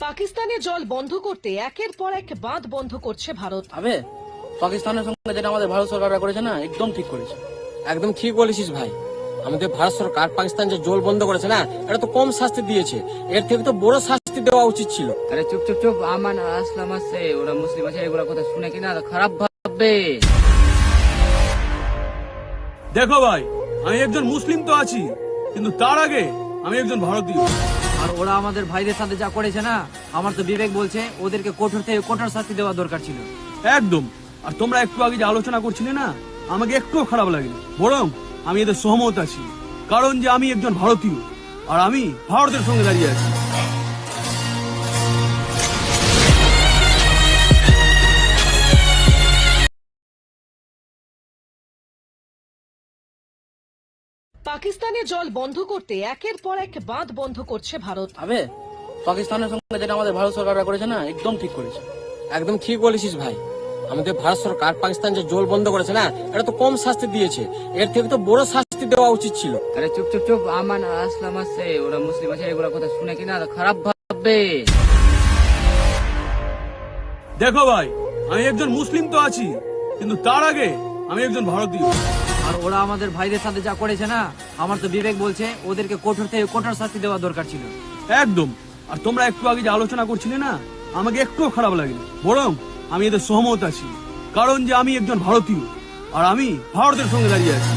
পাকিস্তানে জল বন্ধ করতে একের পর এক বাঁধ বন্ধ করছে ভারত। আবে পাকিস্তানের সঙ্গে যেটা আমাদের ভারত সরকাররা করেছে না, একদম ঠিক করেছে। একদম ঠিক বলেছিস ভাই। আমাদের ভারত সরকার পাকিস্তান যে জল বন্ধ করেছে না, এটা তো কম শাস্তি দিয়েছে, এর থেকে তো বড় শাস্তি দেওয়া উচিত ছিল। আরে চুপ চুপ চুপ, আমান আর আসলাম আছে, ওরা মুসলিম আছে, এগুলা কথা শুনে কিনা খারাপ ভাববে। দেখো ভাই, আমি একজন মুসলিম তো আছি, কিন্তু তার আগে আমি একজন ভারতীয়। আর ওরা আমাদের ভাইদের সাথে যা করেছে না, আমার তো বিবেক বলছে ওদেরকে কঠোর থেকে কঠোর শাস্তি দেওয়া দরকার ছিল। একদম। আর তোমরা একটু আগে যে আলোচনা করছিলে না, আমাকে একটুও খারাপ লাগেনি, বরং আমি এদের সহমত আছি। কারণ যে আমি একজন ভারতীয়, আর আমি ভারতের সঙ্গে দাঁড়িয়ে আছি। পাকিস্তানে জল বন্ধ করতে একের পর এক বাঁধ বন্ধ করছে ভারত। আবে পাকিস্তানের সঙ্গে যেটা আমাদের ভারত সরকাররা করেছে না, একদম ঠিক করেছে। একদম ঠিক বলেছিস ভাই। আমাদের ভারত সরকার পাকিস্তান যে জল বন্ধ করেছে না, এটা তো কম শাস্তি দিয়েছে, এর থেকে তো বড় শাস্তি দেওয়া উচিত ছিল। আরে চুপ চুপ চুপ, আমান আর আসলাম আছে, ওরা মুসলিম আছে, এগুলা কথা শুনে কিনা খারাপ ভাববে। দেখো ভাই, আমি একজন মুসলিম তো আছি, কিন্তু তার আগে আমি একজন ভারতীয়। আর ওরা আমাদের ভাইদের সাথে যা করেছে না, আমার তো বিবেক বলছে ওদেরকে কঠোর থেকে কঠোর শাস্তি দেওয়া দরকার ছিল। একদম। আর তোমরা একটু আগে যে আলোচনা করছিলে না, আমাকে একটুও খারাপ লাগেনি, বরং আমি এদের সহমত আছি। কারণ যে আমি একজন ভারতীয়, আর আমি ভারতের সঙ্গে দাঁড়িয়ে আছি।